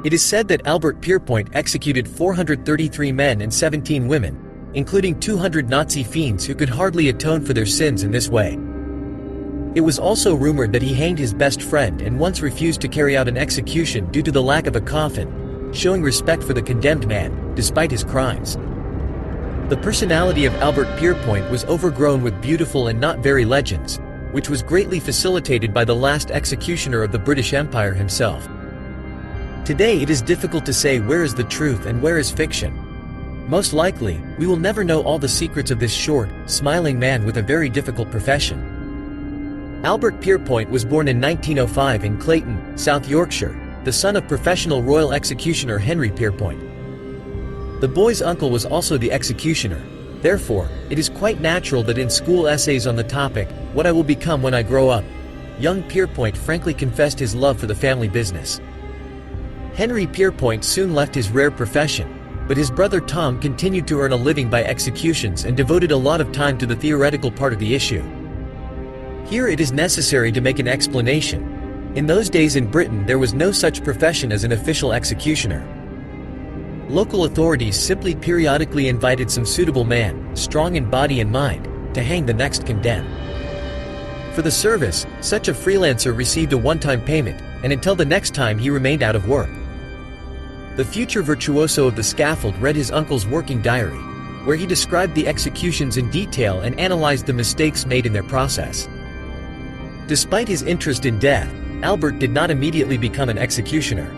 It is said that Albert Pierpoint executed 433 men and 17 women, including 200 Nazi fiends who could hardly atone for their sins in this way. It was also rumored that he hanged his best friend and once refused to carry out an execution due to the lack of a coffin, showing respect for the condemned man, despite his crimes. The personality of Albert Pierpoint was overgrown with beautiful and not very legends, which was greatly facilitated by the last executioner of the British Empire himself. Today it is difficult to say where is the truth and where is fiction. Most likely, we will never know all the secrets of this short, smiling man with a very difficult profession. Albert Pierpoint was born in 1905 in Clayton, South Yorkshire, the son of professional royal executioner Henry Pierpoint. The boy's uncle was also the executioner. Therefore, it is quite natural that in school essays on the topic, "What I will become when I grow up," young Pierpoint frankly confessed his love for the family business. Henry Pierpoint soon left his rare profession, but his brother Tom continued to earn a living by executions and devoted a lot of time to the theoretical part of the issue. Here it is necessary to make an explanation. In those days in Britain there was no such profession as an official executioner. Local authorities simply periodically invited some suitable man, strong in body and mind, to hang the next condemned. For the service, such a freelancer received a one-time payment, and until the next time he remained out of work. The future virtuoso of the scaffold read his uncle's working diary, where he described the executions in detail and analyzed the mistakes made in their process. Despite his interest in death, Albert did not immediately become an executioner.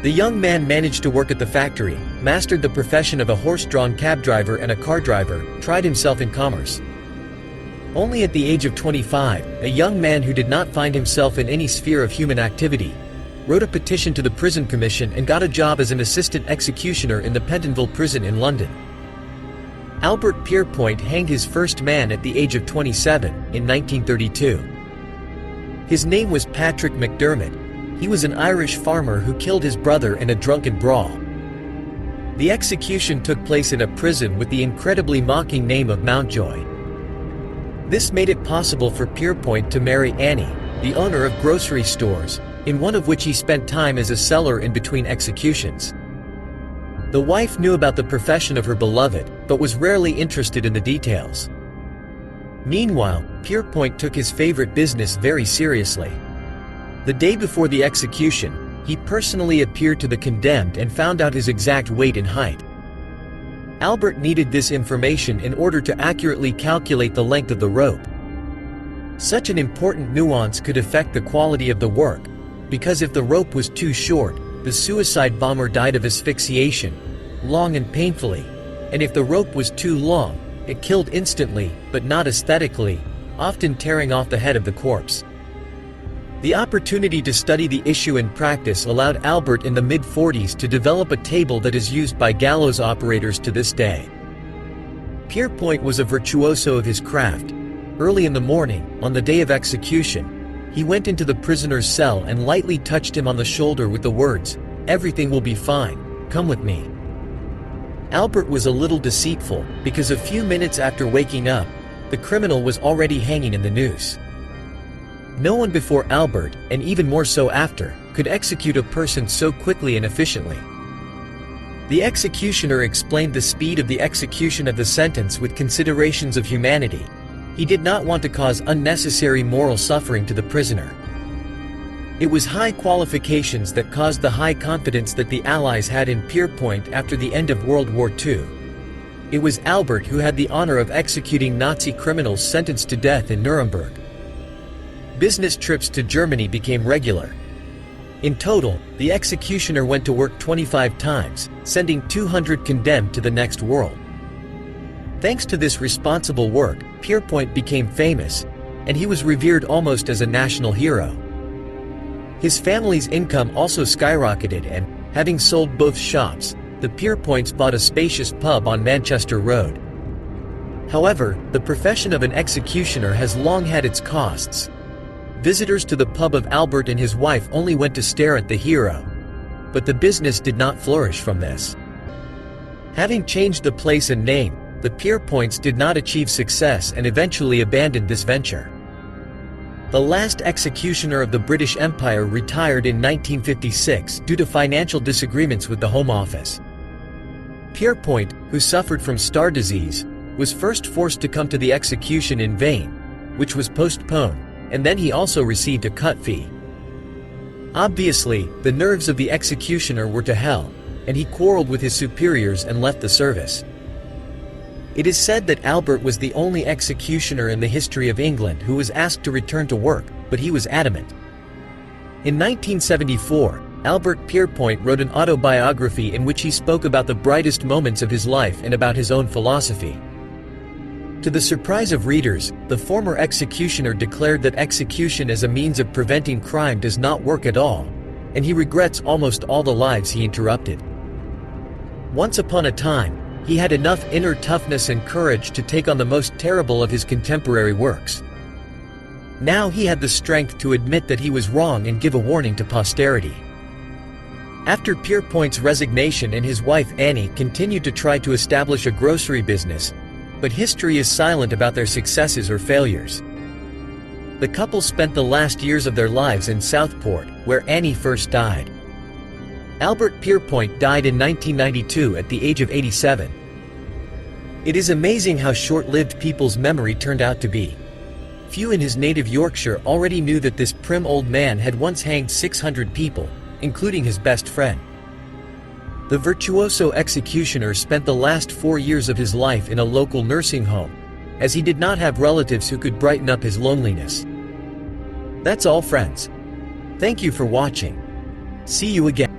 The young man managed to work at the factory, mastered the profession of a horse-drawn cab driver and a car driver, tried himself in commerce. Only at the age of 25, a young man who did not find himself in any sphere of human activity, wrote a petition to the prison commission and got a job as an assistant executioner in the Pentonville prison in London. Albert Pierpoint hanged his first man at the age of 27, in 1932. His name was Patrick McDermott. He was an Irish farmer who killed his brother in a drunken brawl. The execution took place in a prison with the incredibly mocking name of Mountjoy. This made it possible for Pierpoint to marry Annie, the owner of grocery stores, in one of which he spent time as a seller in between executions. The wife knew about the profession of her beloved, but was rarely interested in the details. Meanwhile, Pierpoint took his favorite business very seriously. The day before the execution, he personally appeared to the condemned and found out his exact weight and height. Albert needed this information in order to accurately calculate the length of the rope. Such an important nuance could affect the quality of the work, because if the rope was too short, the suicide bomber died of asphyxiation, long and painfully, and if the rope was too long, it killed instantly, but not aesthetically, often tearing off the head of the corpse. The opportunity to study the issue in practice allowed Albert in the mid-40s to develop a table that is used by gallows operators to this day. Pierpoint was a virtuoso of his craft. Early in the morning, on the day of execution, he went into the prisoner's cell and lightly touched him on the shoulder with the words, "Everything will be fine, come with me." Albert was a little deceitful, because a few minutes after waking up, the criminal was already hanging in the noose. No one before Albert, and even more so after, could execute a person so quickly and efficiently. The executioner explained the speed of the execution of the sentence with considerations of humanity. He did not want to cause unnecessary moral suffering to the prisoner. It was high qualifications that caused the high confidence that the Allies had in Pierpoint after the end of World War II. It was Albert who had the honor of executing Nazi criminals sentenced to death in Nuremberg. Business trips to Germany became regular. In total, the executioner went to work 25 times, sending 200 condemned to the next world. Thanks to this responsible work, Pierpoint became famous, and he was revered almost as a national hero. His family's income also skyrocketed and, having sold both shops, the Pierpoints bought a spacious pub on Manchester Road. However, the profession of an executioner has long had its costs. Visitors to the pub of Albert and his wife only went to stare at the hero. But the business did not flourish from this. Having changed the place and name, the Pierpoints did not achieve success and eventually abandoned this venture. The last executioner of the British Empire retired in 1956 due to financial disagreements with the Home Office. Pierrepoint, who suffered from star disease, was first forced to come to the execution in vain, which was postponed, and then he also received a cut fee. Obviously, the nerves of the executioner were to hell, and he quarreled with his superiors and left the service. It is said that Albert was the only executioner in the history of England who was asked to return to work, but he was adamant. In 1974, Albert Pierrepoint wrote an autobiography in which he spoke about the brightest moments of his life and about his own philosophy. To the surprise of readers, the former executioner declared that execution as a means of preventing crime does not work at all, and he regrets almost all the lives he interrupted. Once upon a time, he had enough inner toughness and courage to take on the most terrible of his contemporary works. Now he had the strength to admit that he was wrong and give a warning to posterity. After Pierrepoint's resignation and his wife Annie continued to try to establish a grocery business, but history is silent about their successes or failures. The couple spent the last years of their lives in Southport, where Annie first died. Albert Pierrepoint died in 1992 at the age of 87. It is amazing how short-lived people's memory turned out to be. Few in his native Yorkshire already knew that this prim old man had once hanged 600 people, including his best friend. The virtuoso executioner spent the last 4 years of his life in a local nursing home, as he did not have relatives who could brighten up his loneliness. That's all, friends. Thank you for watching. See you again.